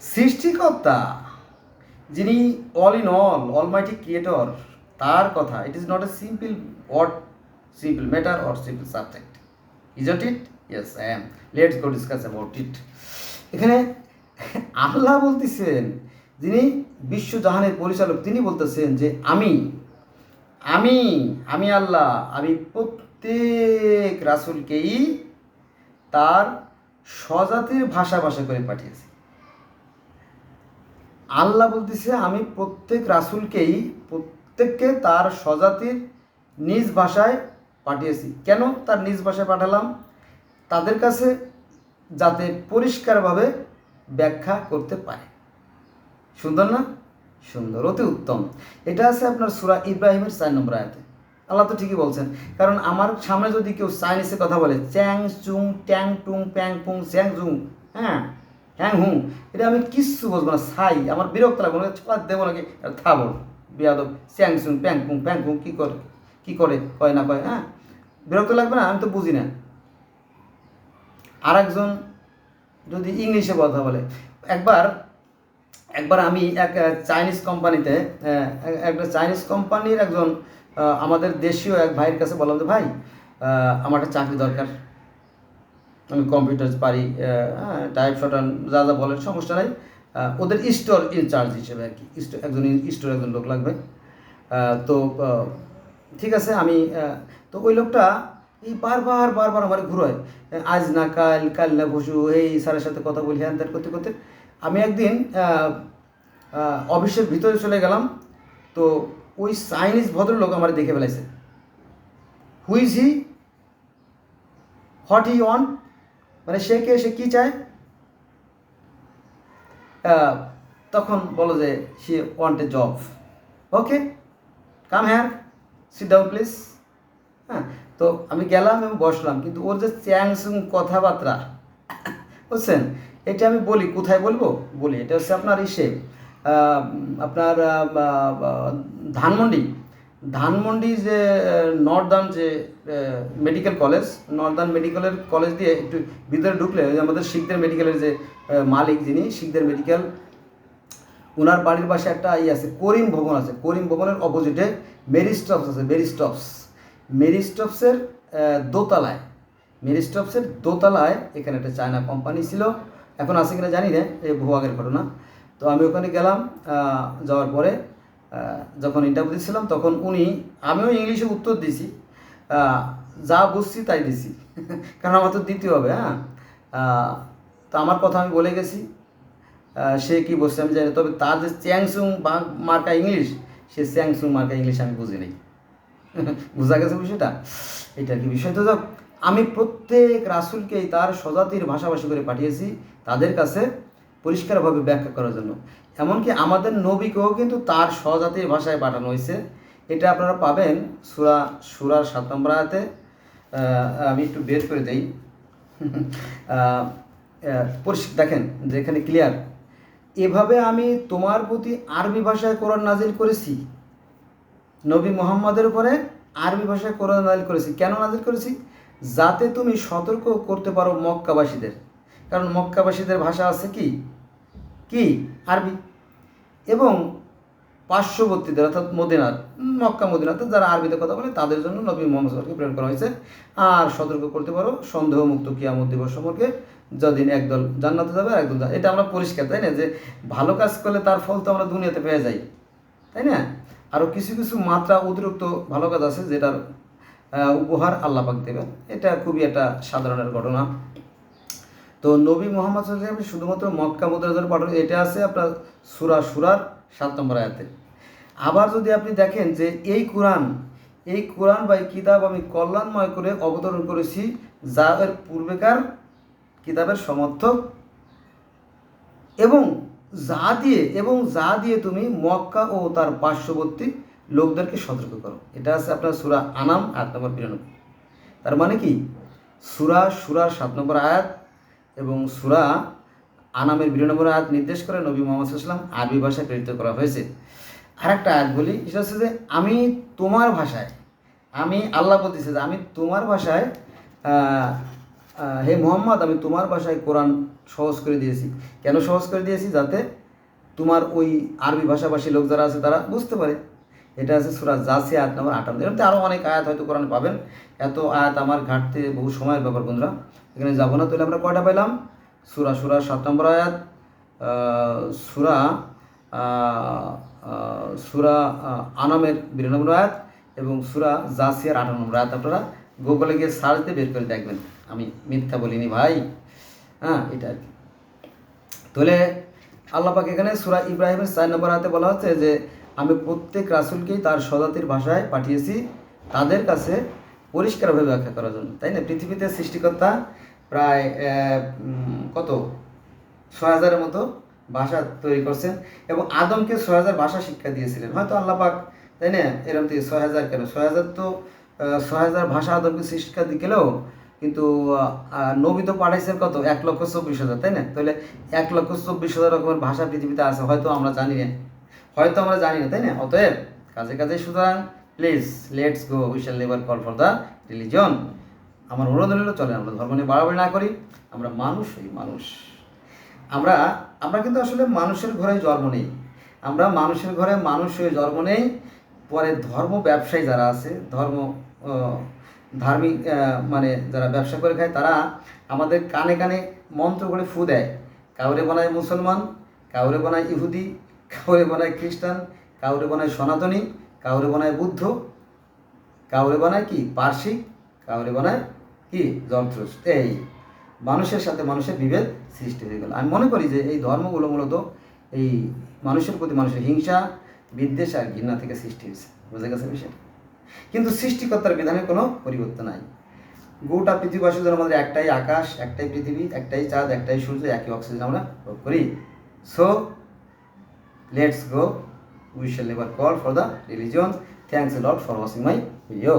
সৃষ্টিকর্তা, যিনি all in all almighty creator, তার কথা। It is not a simple word, simple matter or simple subject, isn't it? Yes I am. Let's go discuss about it. এখানে আল্লাহ বলতেছেন, যিনি বিশ্বজাহানের পরিচালক, তিনি বলতেছেন যে আমি আমি আমি আল্লাহ, আমি প্রত্যেক রাসূলকেই তার স্বজাতির ভাষা করে পাঠিয়েছি। আল্লাহ বলতেছে আমি প্রত্যেক রাসূলকেই, প্রত্যেককে তার স্বজাতির নিজ ভাষায় পাঠিয়েছি। কেন তার নিজ ভাষায় পাঠালাম? তাদের কাছে যাতে পরিষ্কারভাবে ব্যাখ্যা করতে পারে। সুন্দর না? সুন্দর, অতি উত্তম। এটা আছে আপনার সূরা ইব্রাহিমের 4 নম্বর আয়াতে। আল্লাহ তো ঠিকই বলছেন, কারণ আমার সামনে যদি কেউ চাইনিজে কথা বলে, চ্যাং চুং ট্যাং টুং প্যাং পুং চ্যাং জুং, হ্যাঁ হ্যাং হুং, এটা আমি কিচ্ছু বলবো না, ছাই, আমার বিরক্ত লাগবে না, ছাড় দেবো নাকি থাবো বিয়াদব, চ্যাং চুং প্যাং পুং কী করে কয় না কয়, হ্যাঁ বিরক্ত লাগবে না? আমি তো বুঝি না। আর একজন যদি ইংলিশে কথা বলে, একবার আমি এক চাইনিজ কোম্পানিতে, একটা চাইনিজ কোম্পানির একজন আমাদের দেশীয় এক ভাইয়ের কাছে বললাম যে ভাই, আমার একটা চাকরি দরকার, আমি কম্পিউটার পারি, টাইপ শটান যা যা বলেন সমস্যা নাই, ওদের স্টোর ইনচার্জ হিসেবে আর কি, একজন স্টোর একজন লোক লাগবে। তো ঠিক আছে, আমি তো ওই লোকটা এই বারবার আমার ঘুরোয়, আজ না কাল না বসু, এই স্যারের সাথে কথা বলি, হ্যান ত্যান করতে করতে আমি একদিন অফিসের ভিতরে চলে গেলাম। তো ওই চাইনিজ ভদ্রলোক আমার দেখে ফেলাইছে। Who's he, what he want, মানে সে কে, সে কী চায়। তখন বলো যে she want a job, okay come here, sit down please. হ্যাঁ, তো আমি গেলাম এবং বসলাম, কিন্তু ওর যে চ্যাংসুং কথাবার্তা, বুঝছেন, এটা আমি বলি, কোথায় বলবো বলি, এটা হচ্ছে আপনার আপনার ধানমন্ডি যে নর্দার্ন যে মেডিকেল কলেজ, নর্দার্ন মেডিকেলের কলেজ দিয়ে একটু ভিতরে ঢুকলে আমাদের শিখদের মেডিকেলের যে মালিক, যিনি শিখদের মেডিকেল, ওনার বাড়ির পাশে একটা আছে, করিম ভবন আছে। করিম ভবনের অপোজিটে মেরি স্টপস আছে, মেরি স্টপসের দোতলায়, এখানে একটা চায়না কোম্পানি ছিল, এখন আছে কিনা জানি না, এই বহু আগের ঘটনা। তো আমি ওখানে গেলাম, যাওয়ার পরে যখন ইন্টারভিউ দিচ্ছিলাম, তখন আমিও ইংলিশে উত্তর দিছি, যা বুঝছি তাই দিছি কারণ আমার তো দিতে হবে। হ্যাঁ, তো আমার কথা আমি বলে গেছি, সে কি বলছে আমি জানি, তবে তার যে চ্যাংসুং মার্কা ইংলিশ, সে চ্যাংসুং মার্কা ইংলিশ আমি বুঝি নাই বোঝা গেছে বিষয়টা, এটা কি বিষয়। তো আমি প্রত্যেক রাসূলকেই তার স্বজাতির ভাষাভাষী করে পাঠিয়েছি, তাদের কাছে পরিষ্কারভাবে ব্যাখ্যা করার জন্য। এমনকি আমাদের নবীকেও কিন্তু তার স্বজাতির ভাষায় পাঠানো হয়েছে। এটা আপনারা পাবেন সূরার 7 নম্বর আয়াতে। আমি একটু বের করে দেই, দেখেন যে এখানে ক্লিয়ার, এভাবে আমি তোমার প্রতি আরবি ভাষায় কোরআন নাজিল করেছি, নবী মুহাম্মদের উপরে আরবি ভাষায় কোরআন নাজিল করেছি। কেন নাজিল করেছি? যাতে তুমি সতর্ক করতে পারো মক্কাবাসীদের, কারণ মক্কাবাসীদের ভাষা আছে কি আরবি, এবং পার্শ্ববর্তীদের অর্থাৎ মক্কা মদিনাতে যারা আরবিতে কথা বলে তাদের জন্য নবী মুহাম্মদ সাল্লাল্লাহু আলাইহি ওয়াসাল্লামকে প্রেরণ করা হয়েছে। আর সতর্ক করতে পারো সন্দেহমুক্ত কিয়ামত দিবস সম্পর্কে, যেদিন একদল জান্নাতে যাবে আর একদল, এটা আমরা পরিষ্কার, তাই না, যে ভালো কাজ করলে তার ফল তো আমরা দুনিয়াতে পেয়ে যাই, তাই না। আরও কিছু মাত্রা অতিরিক্ত ভালো কাজ আছে, যেটার উপহার আল্লাহ পাক দেবেন। এটা খুবই একটা সাধারণের ঘটনা। তো নবী মুহাম্মদ সাল্লাল্লাহু আলাইহি ওয়াসাল্লাম শুধুমাত্র মক্কা মদিনাতে পাঠানো, এটা আছে আপনার সূরার 7 নম্বর আয়াতে। আবার যদি আপনি দেখেন যে এই কোরআন বা এই কিতাব আমি কল্যাণময় করে অবতরণ করেছি, যা এর পূর্বেকার কিতাবের সমর্থক, এবং যা দিয়ে তুমি মক্কা ও তার পার্শ্ববর্তী লোকদেরকে সতর্ক করো। এটা আছে আপনার সূরা আনাম 8 নম্বর 92। তার মানে কি, সূরার 7 নম্বর আয়াত এবং সূরা আনামের 92 নম্বর আয়াত নির্দেশ করে নবী মুহাম্মদ সাল্লাল্লাহু আলাইহি ওয়াসাল্লাম আরবি ভাষায় প্রেরিত করা হয়েছে। আরেকটা আয়াত বলি, সেটা হচ্ছে যে আমি তোমার ভাষায়, আমি আল্লাহ বলতেছে যে আমি তোমার ভাষায় হে মোহাম্মদ, আমি তোমার ভাষায় কোরআন সহজ করে দিয়েছি। কেন সহজ করে দিয়েছি? যাতে তোমার ওই আরবি ভাষাভাষী লোক যারা আছে তারা বুঝতে পারে। এটা আছে সূরা জাসিয়া আয়াত নম্বর 58। এরকম আরও অনেক আয়াত হয়তো কোরআনে পাবেন। এত আয়াত আমার ঘাটতে বহু সময়ের ব্যাপার বন্ধুরা, এখানে যাবো না। তাহলে আমরা কয়টা পেলাম? সূরা 7 নম্বর আয়াত, সূরা সূরা আনামের 92 নম্বর আয়াত এবং সূরা জাসিয়ার 58 নম্বর আয়াত। আপনারা গুগলে গিয়ে সার্চ দিয়ে বের করে দেখবেন, আমি মিথ্যা বলিনি ভাই। হ্যাঁ, এটা আর কি। তাহলে আল্লাহ পাক এখানে সূরা ইব্রাহিমের 4 নম্বর আয়াতে বলা হচ্ছে যে আমি প্রত্যেক রাসূলকেই তার স্বজাতির ভাষায় পাঠিয়েছি তাদের কাছে পরিষ্কারভাবে ব্যাখ্যা করার জন্য, তাই না? পৃথিবীতে সৃষ্টিকর্তা প্রায় কত 6000-এর মতো ভাষা তৈরি করছেন এবং আদমকে 6000 ভাষা শিক্ষা দিয়েছিলেন হয়তো আল্লাহ পাক, তাই না? এরকম থেকে 6000 কেন, 6000 তো 6000 ভাষা আদমকে শিক্ষা দিলেও কিন্তু নবী তো পাঠাইছেন কত 1,24,000, তাই না? তাহলে 1,24,000 রকমের ভাষা পৃথিবীতে আছে, হয়তো আমরা জানি না, তাই না? অতএব কাজে কাজে, সুতরাং please let's go, we shall never call for the religion. আমার অনুরোধ হলো চলে আমরা ধর্ম নিয়ে বাড়াবাড়ি না করি, আমরা মানুষ হই, মানুষ। আমরা আমরা কিন্তু আসলে মানুষের ঘরে জন্ম নেই, আমরা মানুষের ঘরে মানুষ হয়ে জন্ম নেই। পরে ধর্ম ব্যবসায়ী যারা আছে, ধার্মিক মানে যারা ব্যবসা করে খায়, তারা আমাদের কানে কানে মন্ত্র করে ফু দেয়। কাউরে বানায় মুসলমান, কাউরে বানায় ইহুদি, কাউরে বানায় খ্রিস্টান, কাউরে বানায় সনাতনী, কাউরে বানায় বুদ্ধ, কাউরে বানায় কি পার্সিক, কাউরে বানায় কি জরথ্রুস। এই মানুষের সাথে মানুষের বিভেদ সৃষ্টি হয়ে গেল। আমি মনে করি যে এই ধর্মগুলো মূলত এই মানুষের প্রতি মানুষের হিংসা, বিদ্বেষ আর ঘৃণা থেকে সৃষ্টি হয়েছে। বুঝে গেছে বিষয়টা? কিন্তু সৃষ্টিকর্তার বিধানে কোনো পরিবর্তন নাই। গোটা পৃথিবীবাসীর জন্য আমাদের একটাই আকাশ, একটাই পৃথিবী, একটাই চাঁদ, একটাই সূর্য, একই অক্সিজেন আমরা ভোগ করি। So let's go, we shall never call for the religion. Thanks a lot for watching my video.